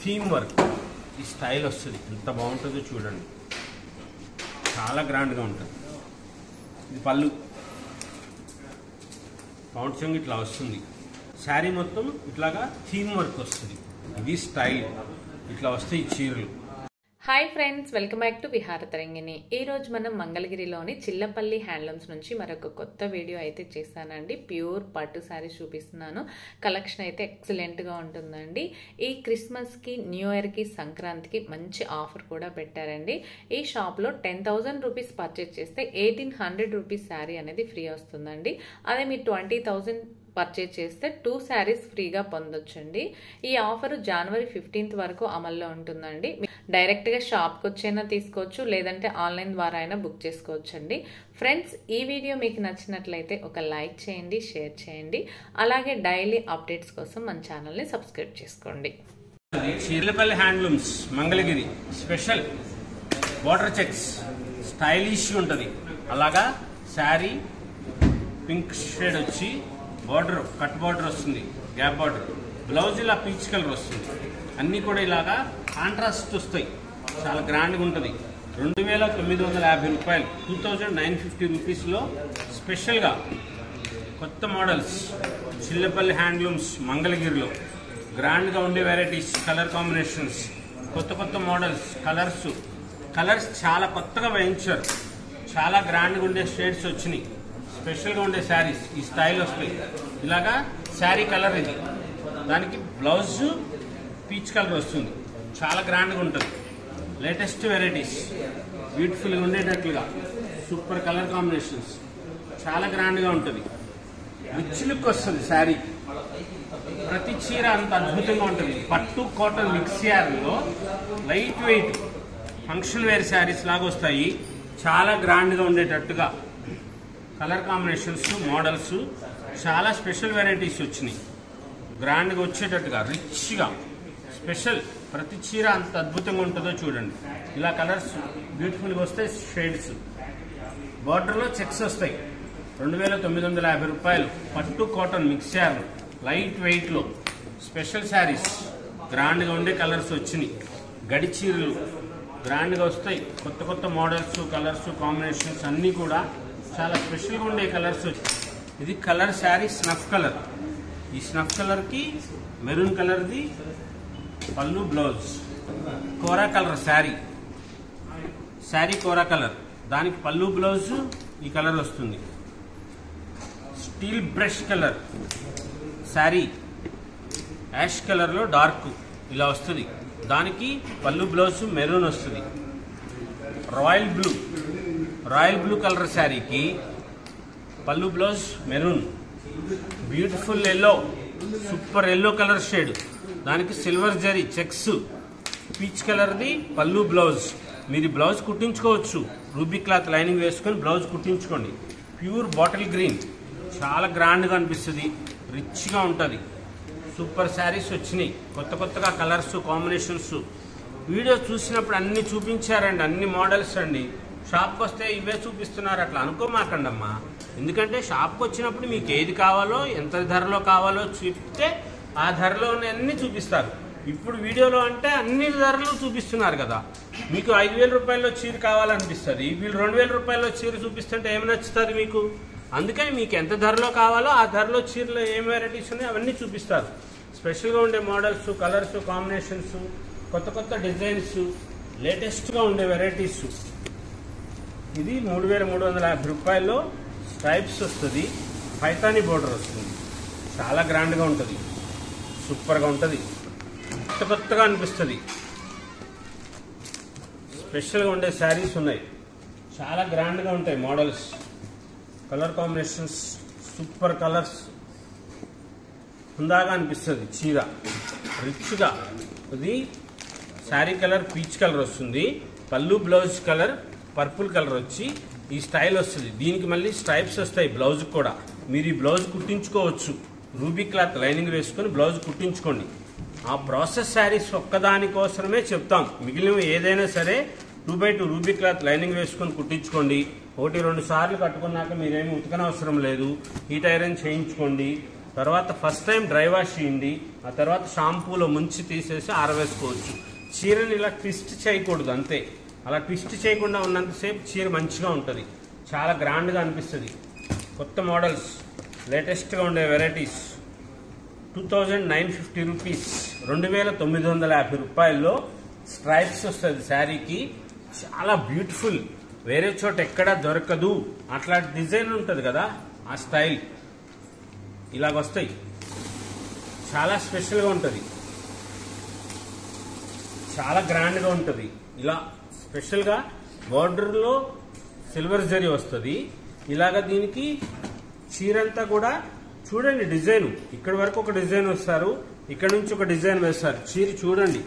Theme work ఈ style వస్తుంది. ఎంత బాగుంటుందో చూడండి, చాలా గ్రాండ్గా ఉంటుంది. ఇది పళ్ళు పౌండ్ చెంగు ఇట్లా వస్తుంది. శారీ మొత్తం ఇట్లాగా థీమ్ వర్క్ వస్తుంది. ఇది స్టైల్, ఇట్లా వస్తాయి చీరలు. Hi friends, welcome back to విహార తరంగిణి. ఈరోజు మనం మంగళగిరిలోని చిల్లపల్లి హ్యాండ్లూమ్స్ నుంచి మరొక కొత్త వీడియో అయితే చేశానండి. ప్యూర్ పట్టు శారీస్ చూపిస్తున్నాను. కలెక్షన్ అయితే ఎక్సలెంట్గా ఉంటుందండి. ఈ క్రిస్మస్కి, న్యూ ఇయర్కి, సంక్రాంతికి మంచి ఆఫర్ కూడా పెట్టారండి. ఈ షాప్లో 10,000 రూపీస్ పర్చేజ్ చేస్తే 1,800 రూపీస్ శారీ అనేది ఫ్రీ వస్తుందండి. అదే మీరు 20,000 పర్చేజ్ చేస్తే 2 శారీస్ ఫ్రీగా పొందొచ్చండి. ఈ ఆఫర్ జనవరి 15th వరకు అమల్లో ఉంటుందండి. డైరెక్ట్గా షాప్కి వచ్చైనా తీసుకోవచ్చు, లేదంటే ఆన్లైన్ ద్వారా అయినా బుక్ చేసుకోవచ్చండి. ఫ్రెండ్స్, ఈ వీడియో మీకు నచ్చినట్లయితే ఒక లైక్ చేయండి, షేర్ చేయండి. అలాగే డైలీ అప్డేట్స్ కోసం మన ఛానల్ని సబ్స్క్రైబ్ చేసుకోండి. Chillapalli handlooms Mangalagiri special water checks stylish ఉంటుంది. అలాగా శారీ పింక్ షేడ్ వచ్చి బార్డర్ కట్ బార్డర్ వస్తుంది, గ్యాప్ బార్డర్. బ్లౌజ్ ఇలా పీచ్ కలర్ వస్తుంది. అన్నీ కూడా ఇలాగా కాంట్రాస్ట్ వస్తాయి. చాలా గ్రాండ్గా ఉంటుంది. 2,950 రూపాయలు, 2,950 రూపీస్లో స్పెషల్గా కొత్త మోడల్స్ చిల్లపల్లి హ్యాండ్లూమ్స్ మంగళగిరిలో గ్రాండ్గా ఉండే వెరైటీస్, కలర్ కాంబినేషన్స్, కొత్త కొత్త మోడల్స్, కలర్స్ చాలా కొత్తగా వేయించారు. చాలా గ్రాండ్గా ఉండే షేడ్స్ వచ్చినాయి. స్పెషల్గా ఉండే శారీస్ ఈ స్టైల్ వస్తాయి. ఇలాగా శారీ కలర్ ఇది, దానికి బ్లౌజ్ పీచ్ కలర్ వస్తుంది. చాలా గ్రాండ్గా ఉంటుంది. లేటెస్ట్ వెరైటీస్, బ్యూటిఫుల్గా ఉండేటట్లుగా సూపర్ కలర్ కాంబినేషన్స్, చాలా గ్రాండ్గా ఉంటుంది. రిచ్ లుక్ వస్తుంది శారీ. ప్రతి చీర అంత అద్భుతంగా ఉంటుంది. పట్టు కాటన్ మిక్స్ శారీలో light weight function wear sarees లాగా వస్తాయి. చాలా గ్రాండ్గా ఉండేటట్టుగా కలర్ కాంబినేషన్స్, మోడల్స్, చాలా స్పెషల్ వెరైటీస్ వచ్చినాయి. గ్రాండ్గా వచ్చేటట్టుగా రిచ్గా స్పెషల్. ప్రతి చీర అంత అద్భుతంగా ఉంటుందో చూడండి. ఇలా కలర్స్ బ్యూటిఫుల్గా వస్తాయి. షేడ్స్ బార్డర్లో చెక్స్ వస్తాయి. 2,950 రూపాయలు. పట్టు కాటన్ మిక్సర్ లైట్ వెయిట్లో స్పెషల్ శారీస్. గ్రాండ్గా ఉండే కలర్స్ వచ్చినాయి. గడి చీరలు గ్రాండ్గా వస్తాయి. కొత్త కొత్త మోడల్స్, కలర్స్, కాంబినేషన్స్ అన్నీ కూడా చాలా స్పెషల్గా ఉండే కలర్స్. ఇది కలర్ శారీ స్నఫ్ కలర్. ఈ స్నఫ్ కలర్కి మెరూన్ కలర్ది పళ్ళు, బ్లౌజ్. కోరా కలర్ శారీ కోరా కలర్, దానికి పళ్ళు, బ్లౌజ్ ఈ కలర్ వస్తుంది. Steel brush colour sari ash కలర్లో డార్క్ ఇలా వస్తుంది. దానికి పళ్ళు, బ్లౌజ్ మెరూన్ వస్తుంది. రాయల్ బ్లూ కలర్ శారీకి పళ్ళు, blouse maroon. Beautiful yellow, super yellow colour shade, దానికి సిల్వర్ జరీ చెక్స్. పీచ్ కలర్ది పళ్ళు, బ్లౌజ్. మీరు బ్లౌజ్ కుట్టించుకోవచ్చు. రూబీ క్లాత్ లైనింగ్ వేసుకొని బ్లౌజ్ కుట్టించుకోండి. ప్యూర్ బాటిల్ గ్రీన్, చాలా గ్రాండ్గా అనిపిస్తుంది. రిచ్గా ఉంటుంది. సూపర్ శారీస్ వచ్చినాయి. కొత్త కొత్తగా కలర్స్, కాంబినేషన్స్. వీడియో చూసినప్పుడు అన్ని చూపించారండి, అన్ని మోడల్స్ అండి. షాప్కి వస్తే ఇవే చూపిస్తున్నారు అట్లా అనుకోమాకండి అమ్మా. ఎందుకంటే షాప్కి వచ్చినప్పుడు మీకు ఏది కావాలో, ఎంత ధరలో కావాలో చెప్తే ఆ ధరలో అన్ని చూపిస్తారు. ఇప్పుడు వీడియోలో అంటే అన్ని ధరలు చూపిస్తున్నారు కదా. మీకు 5,000 రూపాయల్లో చీర కావాలనిపిస్తుంది. వీళ్ళు 2,000 రూపాయల్లో చీర చూపిస్తుంటే ఏమి నచ్చుతుంది మీకు? అందుకని మీకు ఎంత ధరలో కావాలో ఆ ధరలో చీరలో ఏం వెరైటీస్ ఉన్నాయో అవన్నీ చూపిస్తారు. స్పెషల్గా ఉండే మోడల్స్, కలర్స్, కాంబినేషన్స్, కొత్త కొత్త డిజైన్స్, లేటెస్ట్గా ఉండే వెరైటీస్. ఇది 3,350 రూపాయల్లో స్ట్రైప్స్ వస్తుంది. పైతానీ బోర్డర్ వస్తుంది. చాలా గ్రాండ్గా ఉంటుంది. సూపర్గా ఉంటుంది. కొత్తగా అనిపిస్తుంది. స్పెషల్గా ఉండే శారీస్ ఉన్నాయి. చాలా గ్రాండ్గా ఉంటాయి models, colour combinations, super colours. హుందాగా అనిపిస్తుంది చీర, రిచ్గా. ఇది శారీ కలర్ పీచ్ కలర్ వస్తుంది. పళ్ళు, బ్లౌజ్ కలర్ పర్పుల్ కలర్ వచ్చి ఈ స్టైల్ వస్తుంది. దీనికి మళ్ళీ స్ట్రైప్స్ వస్తాయి బ్లౌజ్ కూడా. మీరు ఈ బ్లౌజ్ కుట్టించుకోవచ్చు. రూబీ క్లాత్ లైనింగ్ వేసుకొని బ్లౌజ్ కుట్టించుకోండి. ఆ ప్రాసెస్ శారీస్ ఒక్కదానికోసమే చెప్తాం. మిగిలిన ఏదైనా సరే 2x2 రూబీ క్లాత్ లైనింగ్ వేసుకొని కుట్టించుకోండి. 1-2 సార్లు కట్టుకున్నాక మీరేమి ఉతకనవసరం లేదు. హీట్ ఐరన్ చేయించుకోండి. తర్వాత ఫస్ట్ టైం డ్రై వాష్ చేయండి, ఆ తర్వాత షాంపూలో ముంచి తీసేసి ఆరవేసుకోవచ్చు. చీరని ఇలా ట్విస్ట్ చేయకూడదు, అంతే. అలా ట్విస్ట్ చేయకుండా ఉన్నంతసేపు చీర మంచిగా ఉంటుంది, చాలా గ్రాండ్గా అనిపిస్తుంది. కొత్త మోడల్స్, లేటెస్ట్గా ఉండే వెరైటీస్ 2950 రూపీస్, 2950 రూపాయల్లో స్ట్రైప్స్ వస్తుంది శారీకి. చాలా బ్యూటిఫుల్, వేరే చోట ఎక్కడా దొరకదు. అట్లాంటి డిజైన్ ఉంటుంది కదా, ఆ స్టైల్ ఇలాగొస్తాయి. చాలా స్పెషల్గా ఉంటుంది, చాలా గ్రాండ్గా ఉంటుంది. ఇలా స్పెషల్గా బార్డర్లో సిల్వర్ జరీ వస్తుంది. ఇలాగ దీనికి చీరంతా కూడా చూడండి డిజైన్. ఇక్కడ వరకు ఒక డిజైన్ వేస్తారు, ఇక్కడ నుంచి ఒక డిజైన్ వేస్తారు. చీర చూడండి,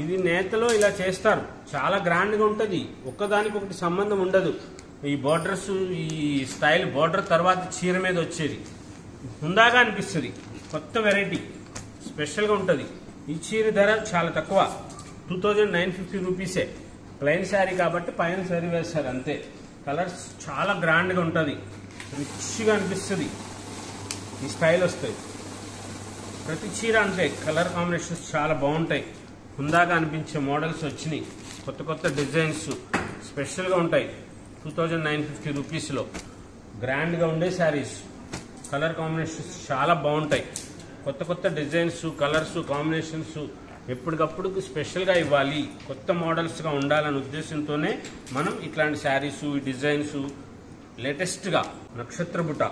ఇది నేతలో ఇలా చేస్తారు. చాలా గ్రాండ్గా ఉంటుంది, ఒక్కదానికొకటి సంబంధం ఉండదు. ఈ బార్డర్స్, ఈ స్టైల్ బార్డర్ తర్వాత చీర మీద వచ్చేది హుందాగా అనిపిస్తుంది. కొత్త వెరైటీ, స్పెషల్గా ఉంటుంది. ఈ చీర ధర చాలా తక్కువ, 2950 రూపీసే. ప్లెయిన్ శారీ కాబట్టి పైన శారీ వేస్తారు అంతే. కలర్స్ చాలా గ్రాండ్గా ఉంటుంది, రిచ్గా అనిపిస్తుంది. ఈ స్టైల్ వస్తాయి ప్రతి చీర అంతే. కలర్ కాంబినేషన్స్ చాలా బాగుంటాయి, హుందాగా అనిపించే మోడల్స్ వచ్చినాయి. కొత్త కొత్త డిజైన్స్ స్పెషల్గా ఉంటాయి. 2950 రూపీస్లో గ్రాండ్గా ఉండే శారీస్, కలర్ కాంబినేషన్స్ చాలా బాగుంటాయి. కొత్త కొత్త డిజైన్స్, కలర్స్, కాంబినేషన్స్ ఎప్పటికప్పుడు స్పెషల్గా ఇవ్వాలి, కొత్త మోడల్స్గా ఉండాలనే ఉద్దేశంతోనే మనం ఇట్లాంటి శారీస్, ఈ డిజైన్స్ లేటెస్ట్గా. నక్షత్ర బుట్ట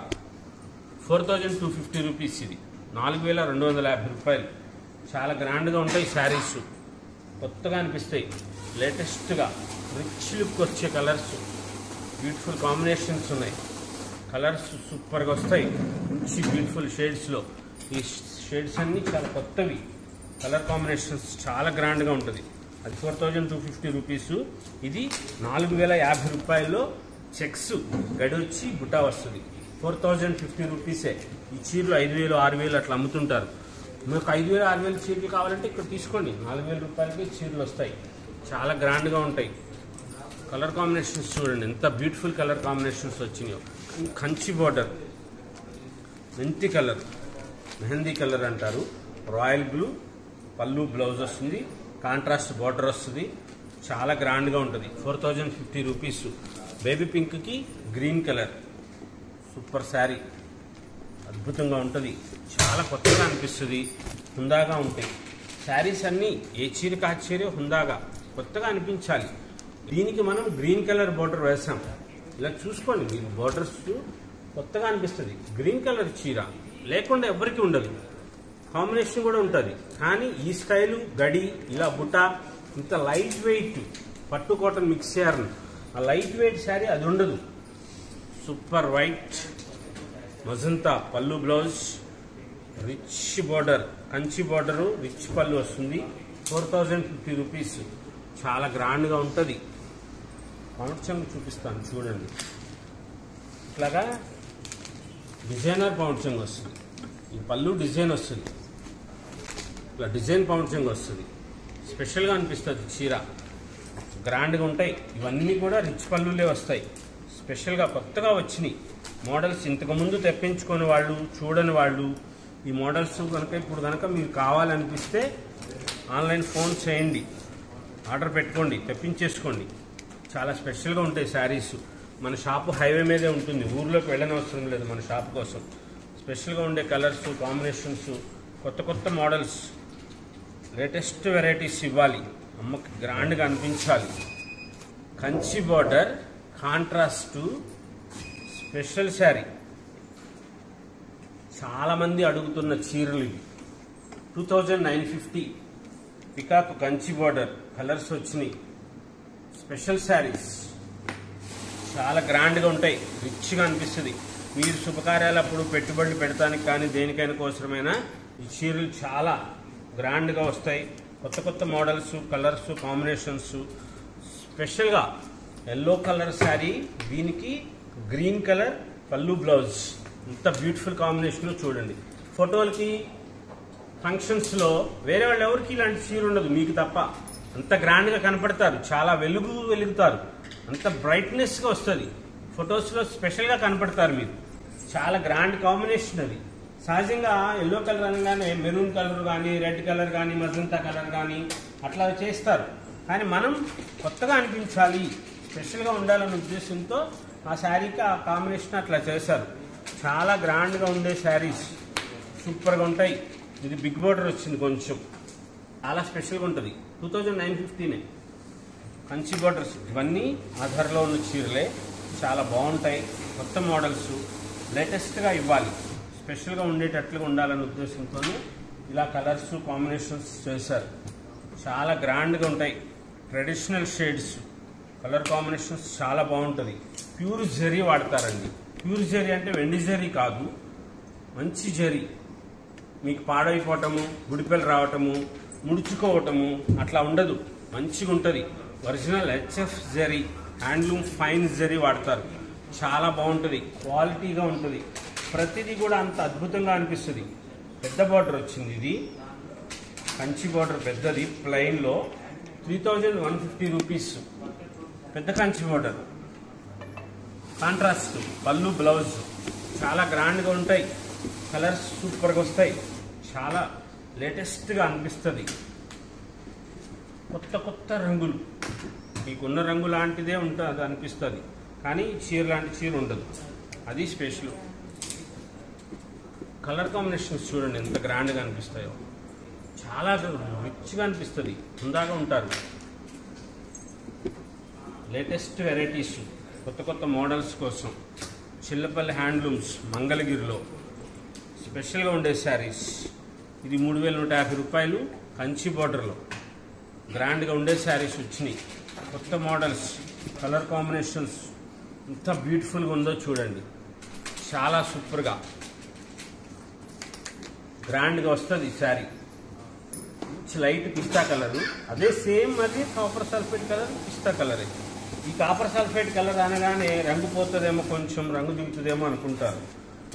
4250 రూపీస్, ఇది 4250 రూపాయలు. చాలా గ్రాండ్గా ఉంటాయి శారీస్, కొత్తగా అనిపిస్తాయి, లేటెస్ట్గా రిచ్ లుక్ వచ్చే కలర్స్, బ్యూటిఫుల్ కాంబినేషన్స్ ఉన్నాయి. కలర్స్ సూపర్గా వస్తాయి, మంచి బ్యూటిఫుల్ షేడ్స్లో. ఈ షేడ్స్ అన్నీ చాలా కొత్తవి, కలర్ కాంబినేషన్స్ చాలా గ్రాండ్గా ఉంటుంది. అది 4250 రూపీస్. ఇది 4050 రూపాయల్లో చెక్స్ గడి వచ్చి బుట్టా వస్తుంది. 4050 రూపీసే. ఈ చీరలు 5000, 6000 అట్లా అమ్ముతుంటారు. మీకు 5000, 6000 చీరలు కావాలంటే ఇక్కడ తీసుకోండి, 4000 రూపాయలకి చీరలు వస్తాయి. చాలా గ్రాండ్గా ఉంటాయి. కలర్ కాంబినేషన్స్ చూడండి, ఎంత బ్యూటిఫుల్ కలర్ కాంబినేషన్స్ వచ్చినాయో. కంచి బార్డర్, మెంతి కలర్, మెహందీ కలర్ అంటారు, రాయల్ బ్లూ, పళ్ళు బ్లౌజ్ వస్తుంది, కాంట్రాస్ట్ బార్డర్ వస్తుంది. చాలా గ్రాండ్గా ఉంటుంది. 4050 రూపీస్. బేబీ పింక్కి గ్రీన్ కలర్, సూపర్ శారీ, అద్భుతంగా ఉంటుంది. చాలా కొత్తగా అనిపిస్తుంది, హుందాగా ఉంటాయి శారీస్ అన్నీ. ఏ చీరకి ఆ చీర హుందాగా కొత్తగా అనిపించాలి. దీనికి మనం గ్రీన్ కలర్ బార్డర్ వేసాం. ఇలా చూసుకోండి మీరు, బార్డర్స్ కొత్తగా అనిపిస్తుంది. గ్రీన్ కలర్ చీర లేకుండా ఎవరికి ఉండదు, కాంబినేషన్ కూడా ఉంటుంది. కానీ ఈ స్టైలు గడి, ఇలా బుట్ట, ఇంత లైట్ వెయిట్ పట్టు కాటన్ మిక్స్ చేయాలి. ఆ లైట్ వెయిట్ శారీ అది ఉండదు. సూపర్ వైట్ మజంతా పళ్ళు blouse, rich border, Kanchi border, rich పళ్ళు వస్తుంది. 4050 రూపీస్. చాలా గ్రాండ్గా ఉంటుంది. పౌండ్చంగ్ చూపిస్తాను చూడండి. ఇట్లాగా డిజైనర్ పౌండ్చంగ్ వస్తుంది. ఈ పళ్ళు డిజైన్ వస్తుంది, ఇట్లా డిజైన్ పౌండ్చంగ్ వస్తుంది. స్పెషల్గా అనిపిస్తుంది చీర, గ్రాండ్గా ఉంటాయి. ఇవన్నీ కూడా రిచ్ పళ్ళులే వస్తాయి. స్పెషల్గా కొత్తగా వచ్చినాయి మోడల్స్. ఇంతకుముందు తెప్పించుకునే వాళ్ళు, చూడని వాళ్ళు ఈ మోడల్స్ కనుక ఇప్పుడు కనుక మీరు కావాలనిపిస్తే ఆన్లైన్ ఫోన్ చేయండి, ఆర్డర్ పెట్టుకోండి, తెప్పించేసుకోండి. చాలా స్పెషల్గా ఉంటాయి శారీస్. మన షాపు హైవే మీదే ఉంటుంది, ఊర్లోకి వెళ్ళనవసరం లేదు మన షాప్ కోసం. స్పెషల్గా ఉండే కలర్స్, కాంబినేషన్స్, కొత్త కొత్త మోడల్స్, లేటెస్ట్ వెరైటీస్ ఇవ్వాలి, అమ్మకి గ్రాండ్గా అనిపించాలి. Kanchi border, contrast special sari. చాలామంది అడుగుతున్న చీరలు ఇవి. 2950. పికాక్ కంచి బార్డర్ కలర్స్ వచ్చినాయి. స్పెషల్ శారీస్ చాలా గ్రాండ్గా ఉంటాయి, రిచ్గా అనిపిస్తుంది. మీరు శుభకార్యాలప్పుడు పెట్టుబడులు పెడతానికి కానీ దేనికైనా కోసమైనా ఈ చీరలు చాలా గ్రాండ్గా వస్తాయి. కొత్త కొత్త మోడల్స్, కలర్స్, కాంబినేషన్స్. స్పెషల్గా ఎల్లో కలర్ శారీ, దీనికి గ్రీన్ కలర్ పళ్ళు బ్లౌజ్. ఇంత బ్యూటిఫుల్ కాంబినేషన్ చూడండి. ఫోటోలకి, ఫంక్షన్స్లో వేరే వాళ్ళు ఎవరికి ఇలాంటి చీర ఉండదు, మీకు తప్ప. అంత గ్రాండ్గా కనపడతారు, చాలా వెలుగుతారు, అంత బ్రైట్నెస్గా వస్తుంది. ఫొటోస్లో స్పెషల్గా కనపడతారు మీరు. చాలా గ్రాండ్ కాంబినేషన్ అది. సహజంగా ఎల్లో కలర్ అనగానే మెరూన్ కలర్ కానీ, రెడ్ కలర్ కానీ, మజంతా కలర్ కానీ అట్లా చేస్తారు. కానీ మనం కొత్తగా అనిపించాలి, స్పెషల్గా ఉండాలనే ఉద్దేశంతో ఆ శారీకి ఆ కాంబినేషన్ అట్లా చేశారు. చాలా గ్రాండ్గా ఉండే శారీస్ సూపర్గా ఉంటాయి. ఇది బిగ్ బోర్డర్ వచ్చింది, కొంచెం చాలా స్పెషల్గా ఉంటుంది. 2950 కంచి బోర్డర్స్. ఇవన్నీ ఆధార్లో ఉన్న చీరలే, చాలా బాగుంటాయి. కొత్త మోడల్స్ లేటెస్ట్గా ఇవ్వాలి, స్పెషల్గా ఉండేటట్లుగా ఉండాలనే ఉద్దేశంతో ఇలా కలర్స్ కాంబినేషన్స్ చేశారు. చాలా గ్రాండ్గా ఉంటాయి. ట్రెడిషనల్ షేడ్స్, కలర్ కాంబినేషన్స్ చాలా బాగుంటుంది. ప్యూర్ జరీ వాడతారండి. ప్యూర్ జరీ అంటే వెండి జరీ కాదు, మంచి జరీ. మీకు పాడైపోవటము, గుడిపెలు రావటము, ముడుచుకోవటము అట్లా ఉండదు, మంచిగా ఉంటుంది. Original HF zari, handloom fine zari వాడతారు. చాలా బాగుంటుంది, క్వాలిటీగా ఉంటుంది. ప్రతిదీ కూడా అంత అద్భుతంగా అనిపిస్తుంది. పెద్ద బార్డర్ వచ్చింది, ఇది కంచి బార్డర్ పెద్దది, ప్లెయిన్లో 3150 రూపీస్. పెద్ద కంచి బార్డర్, కాంట్రాస్ట్ పళ్ళు, బ్లౌజ్ చాలా గ్రాండ్గా ఉంటాయి. కలర్స్ సూపర్గా వస్తాయి, చాలా లేటెస్ట్గా అనిపిస్తుంది. కొత్త కొత్త రంగులు, మీకున్న రంగు లాంటిదే ఉంటుంది అనిపిస్తుంది, కానీ చీర లాంటి చీర ఉండదు, అది స్పెషల్. కలర్ కాంబినేషన్స్ చూడండి ఎంత గ్రాండ్గా అనిపిస్తాయో, చాలా రిచ్గా అనిపిస్తుంది, హుందాగా ఉంటారు. లేటెస్ట్ వెరైటీస్, కొత్త కొత్త మోడల్స్ కోసం చిల్లపల్లి హ్యాండ్లూమ్స్ మంగళగిరిలో స్పెషల్గా ఉండే శారీస్. ఇది 3150 రూపాయలు. కంచి బార్డర్లో గ్రాండ్గా ఉండే శారీస్ వచ్చినాయి. కొత్త మోడల్స్, కలర్ కాంబినేషన్స్ ఎంత బ్యూటిఫుల్గా ఉందో చూడండి, చాలా సూపర్గా గ్రాండ్గా వస్తుంది ఈ శారీ. లైట్ పిస్తా కలరు, అదే సేమ్ అది కాపర్ సల్ఫేట్ కలర్, పిస్తా కలర్. ఈ కాపర్ సల్ఫేట్ కలర్ అనగానే రంగు పోతుందేమో, కొంచెం రంగు దిగుతుందేమో అనుకుంటారు.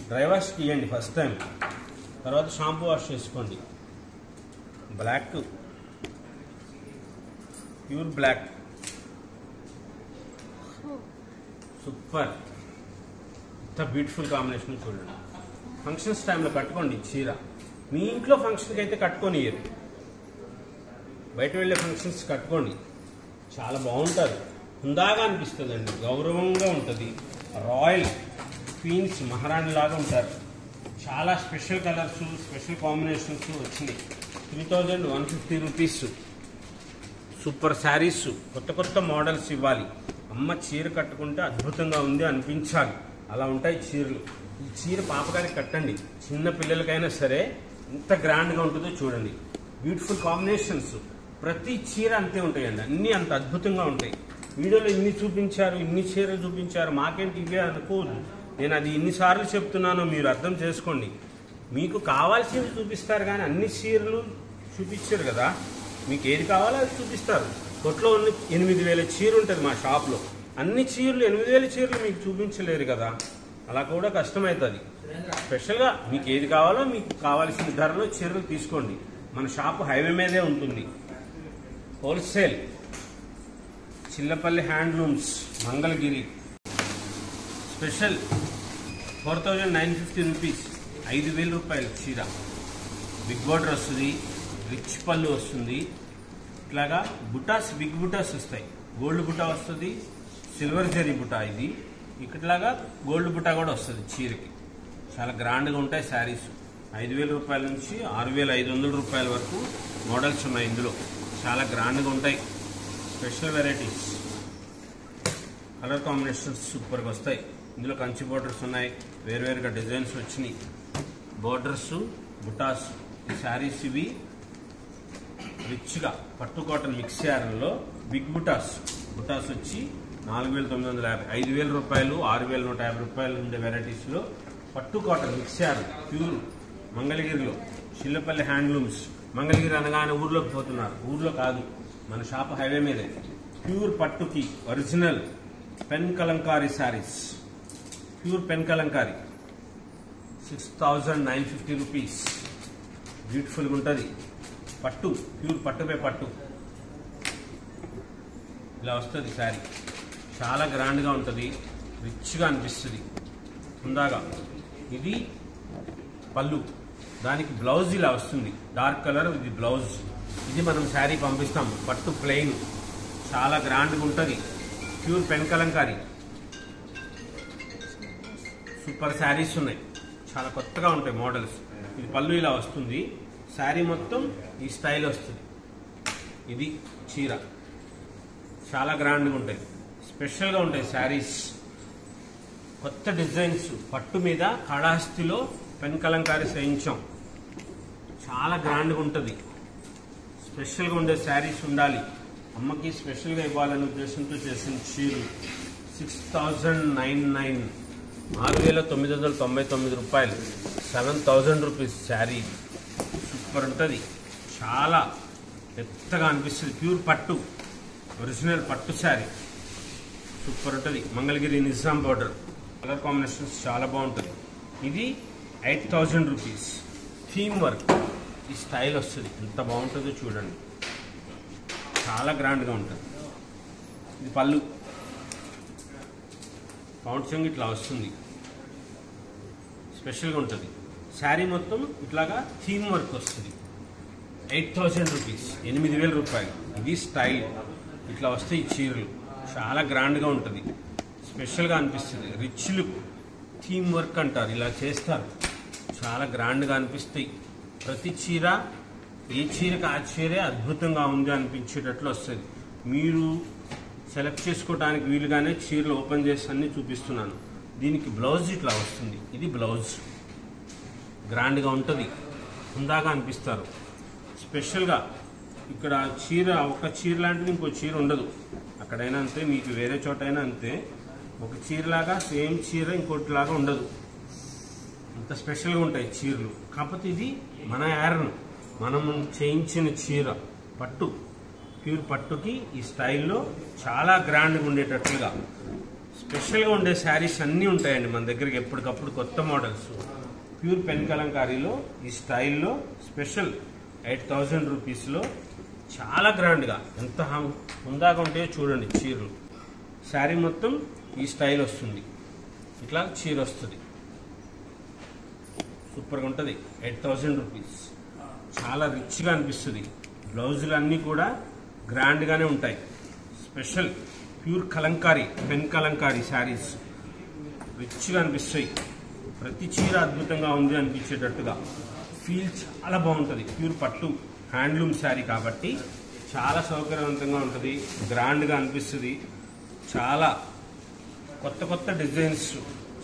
డ్రై వాష్కి ఇవ్వండి ఫస్ట్ టైం, తర్వాత షాంపూ వాష్ చేసుకోండి. Black, pure black, super. ఎంత బ్యూటిఫుల్ కాంబినేషన్ చూడండి. ఫంక్షన్స్ టైంలో కట్టుకోండి చీర. మీ ఇంట్లో ఫంక్షన్కి అయితే కట్టుకొని ఇయ్యరు, బయట వెళ్ళే ఫంక్షన్స్ కట్టుకోండి, చాలా బాగుంటుంది, హుందాగా అనిపిస్తుంది అండి, గౌరవంగా ఉంటుంది. రాయల్ క్వీన్స్, మహారాణి లాగా ఉంటారు. చాలా స్పెషల్ కలర్స్, స్పెషల్ కాంబినేషన్స్ వచ్చినాయి. 3150 రూపీస్. సూపర్ శారీస్, కొత్త కొత్త మోడల్స్ ఇవ్వాలి. అమ్మ చీర కట్టుకుంటే అద్భుతంగా ఉంది అనిపించాలి, అలా ఉంటాయి చీరలు. ఈ చీర పాపగారికి కట్టండి, చిన్న పిల్లలకైనా సరే ఎంత గ్రాండ్గా ఉంటుందో చూడండి. బ్యూటిఫుల్ కాంబినేషన్స్, ప్రతి చీర అంతే ఉంటాయండి, అన్నీ అంత అద్భుతంగా ఉంటాయి. వీడియోలో ఇన్ని చూపించారు, ఇన్ని చీరలు చూపించారు, మాకేంటి ఇవే అనుకోదు. నేను అది ఇన్నిసార్లు చెప్తున్నానో మీరు అర్థం చేసుకోండి. మీకు కావాల్సింది చూపిస్తారు కానీ అన్ని చీరలు చూపించారు కదా, మీకు ఏది కావాలో అది చూపిస్తారు. కొట్లో ఉన్న 8000 చీర ఉంటుంది మా షాప్లో, అన్ని చీరలు 8000 చీరలు మీకు చూపించలేరు కదా, అలా కూడా కష్టమవుతుంది. స్పెషల్గా మీకు ఏది కావాలో మీకు కావాల్సిన ధరలో చీరలు తీసుకోండి. మన షాపు హైవే మీదే ఉంటుంది. Wholesale Chillapalli handlooms Mangalagiri. Special 4950 rupees, 5000 రూపాయలు చీర. బిగ్ బార్డర్ వస్తుంది, రిచ్ పళ్ళు వస్తుంది. ఇట్లాగా బుటాస్, బిగ్ బుటాస్ వస్తాయి. గోల్డ్ బుటా వస్తుంది, సిల్వర్ జరీ బుటా. ఇది ఇట్లాగా గోల్డ్ బుటా కూడా వస్తుంది చీరకి. చాలా గ్రాండ్గా ఉంటాయి శారీస్. 5000 రూపాయల నుంచి 6500 రూపాయల వరకు మోడల్స్ ఉన్నాయి ఇందులో. చాలా గ్రాండ్గా ఉంటాయి. స్పెషల్ వెరైటీస్, కలర్ కాంబినేషన్స్ సూపర్గా వస్తాయి. ఇందులో కంచి బోర్డర్స్ ఉన్నాయి, వేరువేరుగా డిజైన్స్ వచ్చినాయి. బోర్డర్స్, బుటాస్. ఈ శారీస్ ఇవి రిచ్గా పట్టు కాటన్ మిక్స్ యారన్లో బిగ్ బుటాస్. బుటాస్ వచ్చి 4950, 5000 రూపాయలు, 6150 రూపాయలు ఉండే వెరైటీస్లో పట్టు కాటన్ మిక్స్ యారన్ ప్యూర్ మంగళగిరిలో చిల్లపల్లి హ్యాండ్లూమ్స్. మంగళగిరి అనగానే ఊర్లోకి పోతున్నారు, ఊర్లో కాదు, మన షాప్ హైవే మీదే. ప్యూర్ పట్టుకి original pen Kalamkari saris, pure pen Kalamkari 6950 rupees. బ్యూటిఫుల్గా ఉంటుంది. పట్టు, ప్యూర్ పట్టుపై పట్టు ఇలా వస్తుంది శారీ. చాలా గ్రాండ్గా ఉంటుంది, రిచ్గా అనిపిస్తుంది, హుందాగా. ఇది పళ్ళు, దానికి బ్లౌజ్ ఇలా వస్తుంది, డార్క్ కలర్ ఇది బ్లౌజ్. ఇది మనం శారీ పంపిస్తాం, పట్టు ప్లెయిన్, చాలా గ్రాండ్గా ఉంటుంది, pure pen Kalamkari. Super saris ఉన్నాయి, చాలా కొత్తగా ఉంటాయి మోడల్స్. ఇది పళ్ళు ఇలా వస్తుంది, శారీ మొత్తం ఈ స్టైల్ వస్తుంది. ఇది చీర, చాలా గ్రాండ్గా ఉంటాయి, స్పెషల్గా ఉంటాయి శారీస్. కొత్త డిజైన్స్ పట్టు మీద కాళహస్తిలో పెన్ కలంకారీ చేయించాం, చాలా గ్రాండ్గా ఉంటుంది. స్పెషల్గా ఉండే శారీస్ ఉండాలి, అమ్మకి స్పెషల్గా ఇవ్వాలనే ఉద్దేశంతో చేసిన చీరలు. 6099, 6999 రూపాయలు, 7000 రూపీస్ శారీ. సూపర్ ఉంటుంది, చాలా పెద్దగా అనిపిస్తుంది. ప్యూర్ పట్టు, ఒరిజినల్ పట్టు శారీ, సూపర్ ఉంటుంది. Mangalagiri Nizam border, colour combinations చాలా బాగుంటుంది. ఇది 8000 రూపీస్. థీమ్ వర్క్, ఈ స్టైల్ వస్తుంది, ఎంత బాగుంటుందో చూడండి, చాలా గ్రాండ్గా ఉంటుంది. ఇది పళ్ళు, పౌండ్ చెంగు ఇట్లా వస్తుంది, స్పెషల్గా ఉంటుంది. శారీ మొత్తం ఇట్లాగా థీమ్ వర్క్ వస్తుంది. 8000 రూపీస్, 8000 రూపాయలు. ఇది స్టైల్, ఇట్లా వస్తాయి ఈ చీరలు, చాలా గ్రాండ్గా ఉంటుంది, స్పెషల్గా అనిపిస్తుంది. రిచ్ లుక్, థీమ్ వర్క్ అంటారు, ఇలా చేస్తారు, చాలా గ్రాండ్గా అనిపిస్తాయి. ప్రతి చీర ఏ చీరకు ఆ చీరే అద్భుతంగా ఉంది అనిపించేటట్లు వస్తుంది. మీరు సెలెక్ట్ చేసుకోవడానికి వీలుగానే చీరలు ఓపెన్ చేసి అన్నీ చూపిస్తున్నాను. దీనికి బ్లౌజ్ ఇట్లా వస్తుంది, ఇది బ్లౌజ్, గ్రాండ్గా ఉంటుంది, హుందాగా అనిపిస్తారు. స్పెషల్గా ఇక్కడ చీర, ఒక చీర లాంటిది ఇంకో చీర ఉండదు, అక్కడైనా అంతే, మీకు వేరే చోటైనా అంతే. ఒక చీరలాగా సేమ్ చీర ఇంకోటిలాగా ఉండదు, అంత స్పెషల్గా ఉంటాయి చీరలు. కాకపోతే ఇది మన యారన్, మనం చేయించిన చీర, పట్టు, ప్యూర్ పట్టుకి ఈ స్టైల్లో చాలా గ్రాండ్గా ఉండేటట్లుగా స్పెషల్గా ఉండే శారీస్ అన్నీ ఉంటాయండి మన దగ్గరికి ఎప్పటికప్పుడు, కొత్త మోడల్స్. ప్యూర్ పెన్ కలంకారీలో ఈ స్టైల్లో స్పెషల్ 8000 రూపీస్లో చాలా గ్రాండ్గా, ఎంత హుందాగా ఉంటాయో చూడండి చీరలు. శారీ మొత్తం ఈ స్టైల్ వస్తుంది, ఇట్లా చీర వస్తుంది, సూపర్గా ఉంటుంది. 8000 రూపీస్, చాలా రిచ్గా అనిపిస్తుంది. బ్లౌజులు అన్నీ కూడా గ్రాండ్గానే ఉంటాయి. Special pure Kalamkari, pen Kalamkari saris రిచ్గా అనిపిస్తాయి. ప్రతి చీర అద్భుతంగా ఉంది అనిపించేటట్టుగా, ఫీల్ చాలా బాగుంటుంది. ప్యూర్ పట్టు హ్యాండ్లూమ్ శారీ కాబట్టి చాలా సౌకర్యవంతంగా ఉంటుంది, గ్రాండ్గా అనిపిస్తుంది. చాలా కొత్త కొత్త డిజైన్స్,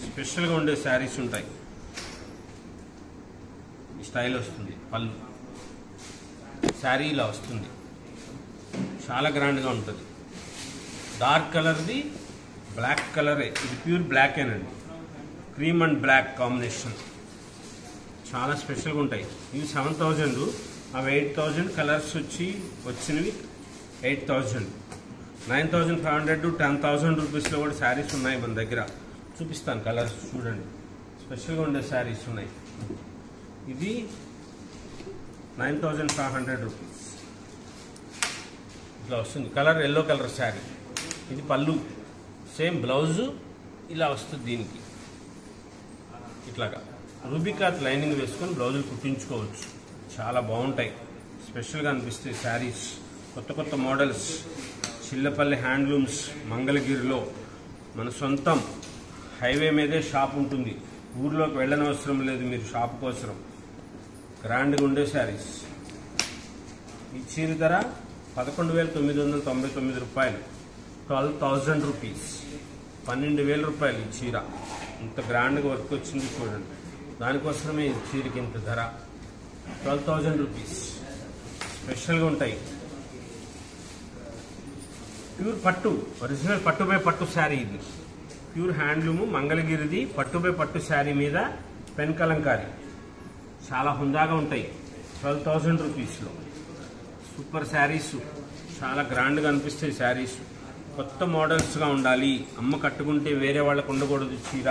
స్పెషల్గా ఉండే శారీస్ ఉంటాయి. ఈ స్టైల్ వస్తుంది, పళ్ళు, శారీ ఇలా వస్తుంది, చాలా గ్రాండ్గా ఉంటుంది. డార్క్ కలర్ది బ్లాక్ కలరే, ఇది ప్యూర్ బ్లాకేనండి, క్రీమ్ అండ్ బ్లాక్ కాంబినేషన్, చాలా స్పెషల్గా ఉంటాయి. ఇవి 7000, అవి 8000, కలర్స్ వచ్చినవి 8000. 9500 10,000 రూపీస్లో కూడా శారీస్ ఉన్నాయి మన దగ్గర, చూపిస్తాను కలర్స్ చూడండి, స్పెషల్గా ఉండే శారీస్ ఉన్నాయి. ఇది 9500 రూపీస్, ఇట్లా వస్తుంది, కలర్ ఎల్లో కలర్ శారీ. ఇది పళ్ళు, సేమ్ బ్లౌజు ఇలా వస్తుంది. దీనికి ఇట్లాగా రూబికాత్ లైనింగ్ వేసుకొని బ్లౌజులు కుట్టించుకోవచ్చు, చాలా బాగుంటాయి, స్పెషల్గా అనిపిస్తాయి శారీస్. కొత్త కొత్త మోడల్స్, చిల్లపల్లి హ్యాండ్లూమ్స్ మంగళగిరిలో మన సొంతం, హైవే మీదే షాప్ ఉంటుంది, ఊర్లోకి వెళ్ళనవసరం లేదు మీరు షాప్ కోసం. గ్రాండ్గా ఉండే శారీస్. ఈ చీర ధర 11,999 రూపాయలు, 12,000 రూపీస్, 12,000 రూపాయలు ఈ చీర. ఇంత గ్రాండ్గా వర్క్ వచ్చింది చూడండి, దానికోసమే ఈ చీరకి ఇంత ధర. 12,000 రూపీస్, స్పెషల్గా ఉంటాయి. ప్యూర్ పట్టు, ఒరిజినల్ పట్టు బై పట్టు శారీ. ఇది ప్యూర్ హ్యాండ్లూము మంగళగిరిది, పట్టు బై పట్టు శారీ మీద పెన్ కలంకారీ, చాలా హుందాగా ఉంటాయి. 12,000 రూపీస్లో సూపర్ శారీస్, చాలా గ్రాండ్గా అనిపిస్తాయి శారీస్. కొత్త మోడల్స్గా ఉండాలి, అమ్మ కట్టుకుంటే వేరే వాళ్ళకు ఉండకూడదు చీర,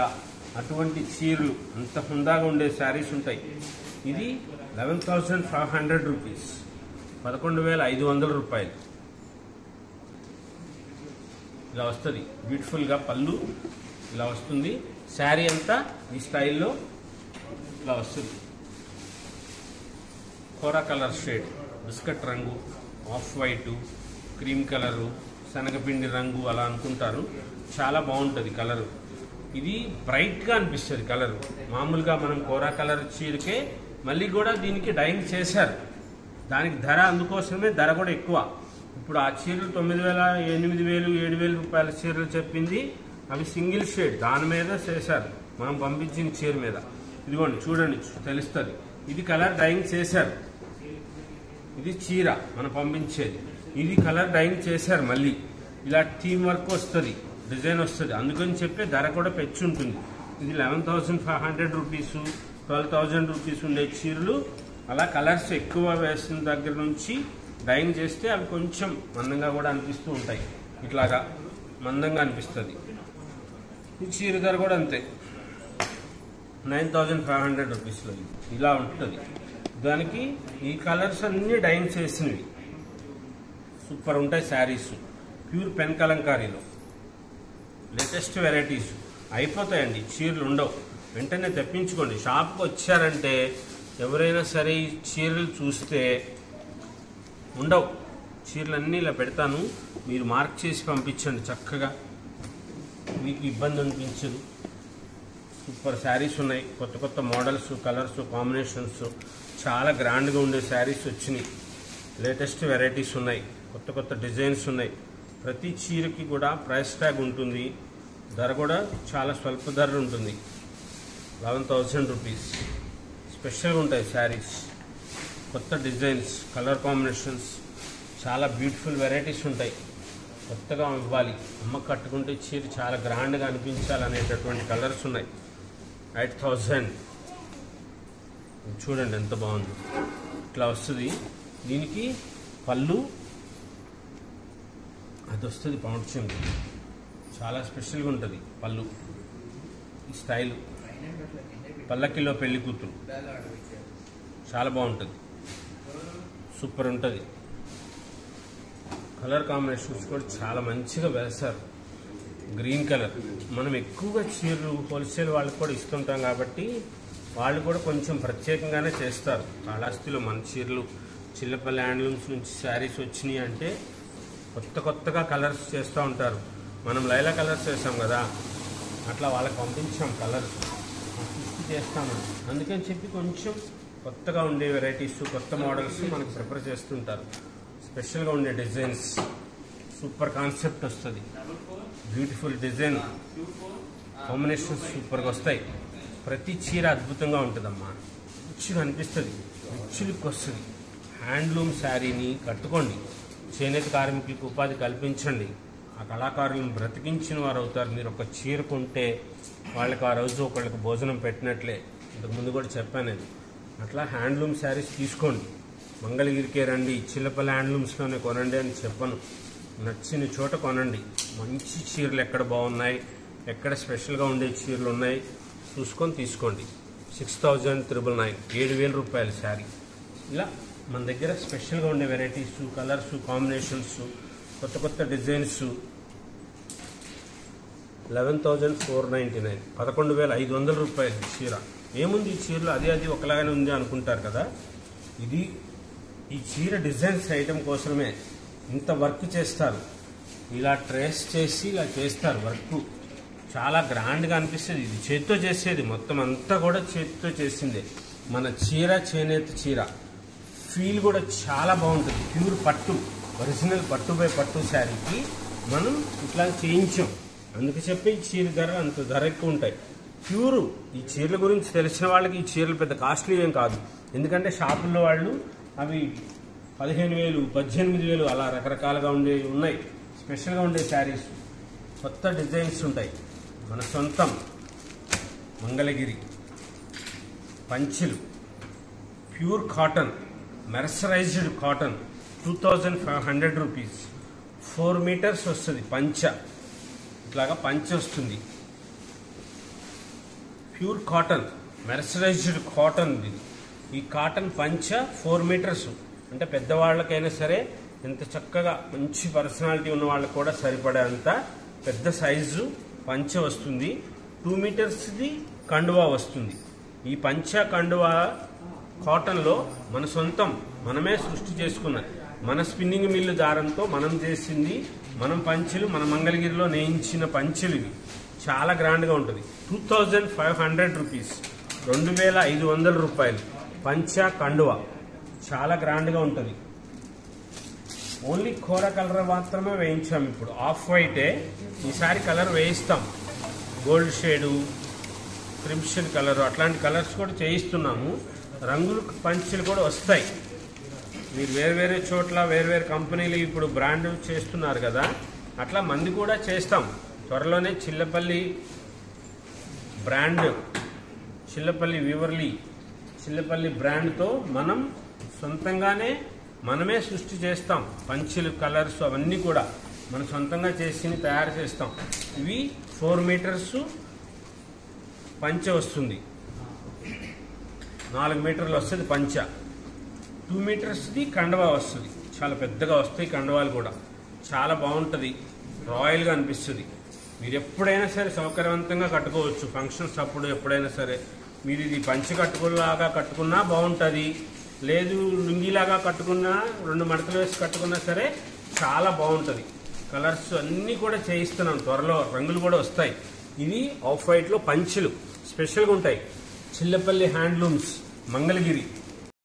అటువంటి చీరలు అంత హుందాగా ఉండే శారీస్ ఉంటాయి. ఇది 11,500 రూపీస్, 11,500 రూపాయలు. ఇలా వస్తుంది బ్యూటిఫుల్గా, పళ్ళు ఇలా వస్తుంది, శారీ అంతా ఈ స్టైల్లో ఇలా వస్తుంది. కోరా కలర్ షేడ్, బిస్కెట్ రంగు, ఆఫ్ వైట్, క్రీమ్ కలరు, శనగపిండి రంగు అలా అనుకుంటారు. చాలా బాగుంటుంది కలరు. ఇది బ్రైట్గా అనిపిస్తుంది కలరు. మామూలుగా మనం కోరా కలర్ చీరకే మళ్ళీ కూడా దీనికి డైయింగ్ చేశారు. దానికి ధర అందుకోసమే ధర కూడా ఎక్కువ. ఇప్పుడు ఆ చీరలు 9,000, 8,000, 7,000 రూపాయల చీరలు చెప్పింది అవి సింగిల్ షేడ్ దాని మీద చేశారు, మనం పంపించిన చీర మీద. ఇదిగోండి చూడండి, తెలుస్తుంది. ఇది కలర్ డైయింగ్ చేశారు. ఇది చీర మనం పంపించేది. ఇది కలర్ డైయింగ్ చేశారు. మళ్ళీ ఇలా థీమ్ వర్క్ వస్తుంది, డిజైన్ వస్తుంది. అందుకని చెప్పి ధర కూడా పెంచి ఉంటుంది. ఇది 11,500 రూపీస్, 12,000 రూపీస్ ఉండే చీరలు. అలా కలర్స్ ఎక్కువ వేసిన దగ్గర నుంచి డైయింగ్ చేస్తే అవి కొంచెం మందంగా కూడా అనిపిస్తూ ఉంటాయి. ఇట్లాగా మందంగా అనిపిస్తుంది. ఈ చీర ధర కూడా అంతే, 9,500 రూపీస్లో ఇలా ఉంటుంది. దానికి ఈ కలర్స్ అన్నీ డైయింగ్ చేసినవి. సూపర్ ఉంటాయి శారీస్. ప్యూర్ పెన్ కలంకారీలో లేటెస్ట్ వెరైటీస్ అయిపోతాయండి. చీరలు ఉండవు, వెంటనే తెప్పించుకోండి. షాప్కి వచ్చారంటే ఎవరైనా సరే ఈ చీరలు చూస్తే ఉండవు. చీరలన్నీ ఇలా పెడతాను, మీరు మార్క్ చేసి పంపించండి చక్కగా, మీకు ఇబ్బంది అనిపించదు. సూపర్ శారీస్ ఉన్నాయి. కొత్త కొత్త మోడల్స్, కలర్స్, కాంబినేషన్స్ చాలా గ్రాండ్గా ఉండే శారీస్ వచ్చినాయి. లేటెస్ట్ వెరైటీస్ ఉన్నాయి, కొత్త కొత్త డిజైన్స్ ఉన్నాయి. ప్రతి చీరకి కూడా ప్రైస్ ట్యాగ్ ఉంటుంది. ధర కూడా చాలా స్వల్ప ధర ఉంటుంది. 11,000 రూపీస్. స్పెషల్గా ఉంటాయి శారీస్. కొత్త డిజైన్స్, కలర్ కాంబినేషన్స్, చాలా బ్యూటిఫుల్ వెరైటీస్ ఉంటాయి. కొత్తగా ఇవ్వాలి, అమ్మ కట్టుకుంటే చీర చాలా గ్రాండ్గా అనిపించాలనేటటువంటి కలర్స్ ఉన్నాయి. 8,000. చూడండి ఎంత బాగుంది. ఇట్లా వస్తుంది. దీనికి పళ్ళు అది వస్తుంది, పౌండ్యం. చాలా స్పెషల్గా ఉంటుంది పళ్ళు. ఈ స్టైలు పల్లకిలో పెళ్లి కూతురు చాలా బాగుంటుంది, సూపర్ ఉంటుంది. కలర్ కాంబినేషన్స్ కూడా చాలా మంచిగా వేస్తారు. గ్రీన్ కలర్ మనం ఎక్కువగా చీరలు హోల్సేల్ వాళ్ళకి కూడా ఇస్తుంటాం కాబట్టి వాళ్ళు కూడా కొంచెం ప్రత్యేకంగానే చేస్తారు. కాళహస్తిలో మన చీరలు చిల్లపల్లి హ్యాండ్లూమ్స్ నుంచి శారీస్ వచ్చినాయి అంటే కొత్తగా కలర్స్ చేస్తూ ఉంటారు. మనం లైలా కలర్స్ చేస్తాం కదా, అట్లా వాళ్ళకి పంపించాం కలర్స్ సృష్టి చేస్తాము. అందుకని చెప్పి కొంచెం కొత్తగా ఉండే వెరైటీస్, కొత్త మోడల్స్ మనకు ప్రిఫర్ చేస్తుంటారు. స్పెషల్గా ఉండే డిజైన్స్, సూపర్ కాన్సెప్ట్ వస్తుంది. బ్యూటిఫుల్ డిజైన్ కాంబినేషన్స్ సూపర్గా వస్తాయి. ప్రతి చీర అద్భుతంగా ఉంటుందమ్మా, రిచ్గా అనిపిస్తుంది, రిచ్ లుక్ వస్తుంది. హ్యాండ్లూమ్ శారీని కట్టుకోండి, చేనేత కార్మికులకు ఉపాధి కల్పించండి. ఆ కళాకారులను బ్రతికించిన వారు అవుతారు. మీరు ఒక చీర కొంటే వాళ్ళకి ఆ రోజు ఒకళ్ళకి భోజనం పెట్టినట్లే. ఇంతకుముందు కూడా చెప్పాను అది. అట్లా హ్యాండ్లూమ్ శారీస్ తీసుకోండి. మంగళగిరికే రండి, చిల్లపల్లి హ్యాండ్లూమ్స్లోనే కొనండి అని చెప్పను. నచ్చిన చోట కొనండి. మంచి చీరలు ఎక్కడ బాగున్నాయి, ఎక్కడ స్పెషల్గా ఉండే చీరలు ఉన్నాయి చూసుకొని తీసుకోండి. 6,999, 7,000 రూపాయల శారీ. ఇలా మన దగ్గర స్పెషల్గా ఉండే వెరైటీస్, కలర్స్, కాంబినేషన్స్, కొత్త డిజైన్స్. 11,499, 11,500 రూపాయలు చీర. ఏముంది ఈ చీరలో, అది ఒకలాగానే ఉంది అనుకుంటారు కదా. ఇది ఈ చీర డిజైన్స్ ఐటమ్ కోసమే ఇంత వర్క్ చేస్తారు. ఇలా ట్రేస్ చేసి ఇలా చేస్తారు వర్క్. చాలా గ్రాండ్గా అనిపిస్తుంది. ఇది చేతితో చేసేది, మొత్తం అంతా కూడా చేతితో చేసిందే. మన చీర చేనేత చీర ఫీల్ కూడా చాలా బాగుంటుంది. ప్యూర్ పట్టు, ఒరిజినల్ పట్టు బై పట్టు శారీకి మనం ఇట్లా చేయించాం. అందుకే చెప్పి ఈ చీర ధర అంత ధర ఎక్కువ ఉంటాయి. ప్యూరు ఈ చీరల గురించి తెలిసిన వాళ్ళకి ఈ చీరలు పెద్ద కాస్ట్లీ ఏం కాదు. ఎందుకంటే షాపుల్లో వాళ్ళు అవి 15,000, 18,000 అలా రకరకాలుగా ఉండేవి ఉన్నాయి. స్పెషల్గా ఉండే శారీస్, కొత్త డిజైన్స్ ఉంటాయి. మన సొంతం మంగళగిరి పంచెలు, pure cotton, mercerised cotton, 2,500 rupees. 4 metres వస్తుంది పంచ. ఇట్లాగా పంచ వస్తుంది. Pure cotton, mercerised cotton. ఈ కాటన్ పంచ 4 మీటర్స్ అంటే పెద్దవాళ్ళకైనా సరే ఎంత చక్కగా మంచి పర్సనాలిటీ ఉన్న వాళ్ళకి కూడా సరిపడేంత పెద్ద సైజు పంచ వస్తుంది. 2 మీటర్స్ది కండువా వస్తుంది. ఈ పంచ కండువా కాటన్లో మన సొంతం, మనమే సృష్టి చేసుకున్న మన స్పిన్నింగ్ మిల్లు దారంతో మనం చేసింది, మనం పంచెలు, మన మంగళగిరిలో నేయించిన పంచెలు ఇవి. చాలా గ్రాండ్గా ఉంటుంది. 2500 రూపీస్, 2500 రూపాయలు పంచా కండువా. చాలా గ్రాండ్గా ఉంటుంది. ఓన్లీ కోర కలర్ మాత్రమే వేయించాం. ఇప్పుడు ఆఫ్ వైటే, ఈసారి కలర్ వేయిస్తాం. గోల్డ్ షేడు, క్రిమ్షన్ కలర్, అట్లాంటి కలర్స్ కూడా చేయిస్తున్నాము. రంగులు పంచెలు కూడా వస్తాయి. మీరు వేరు చోట్ల వేరు కంపెనీలు ఇప్పుడు బ్రాండ్ చేస్తున్నారు కదా, అట్లా మంది కూడా చేస్తాం. త్వరలోనే చిల్లపల్లి బ్రాండ్, చిల్లపల్లి వివర్లీ, చిల్లపల్లి బ్రాండ్తో మనం సొంతంగానే మనమే సృష్టి చేస్తాం. పంచెలు, కలర్స్ అవన్నీ కూడా మనం సొంతంగా చేసి తయారు చేస్తాం. ఇవి 4 మీటర్స్ పంచె వస్తుంది, 4 మీటర్లు వస్తుంది పంచ, 2 మీటర్స్ది కండవా వస్తుంది. చాలా పెద్దగా వస్తాయి కండవాలు కూడా. చాలా బాగుంటుంది, రాయల్గా అనిపిస్తుంది. మీరు ఎప్పుడైనా సరే సౌకర్యవంతంగా కట్టుకోవచ్చు. ఫంక్షన్స్ అప్పుడు ఎప్పుడైనా సరే మీరు ఇది పంచె కట్టుకులాగా కట్టుకున్నా బాగుంటుంది, లేదు లుంగిలాగా కట్టుకున్నా, 2 మడతలు వేసి కట్టుకున్నా సరే చాలా బాగుంటుంది. కలర్స్ అన్నీ కూడా చేయిస్తున్నాం. త్వరలో రంగులు కూడా వస్తాయి. ఇవి ఆఫ్ వైట్లో పంచెలు స్పెషల్గా ఉంటాయి. చిల్లపల్లి హ్యాండ్లూమ్స్, మంగళగిరి.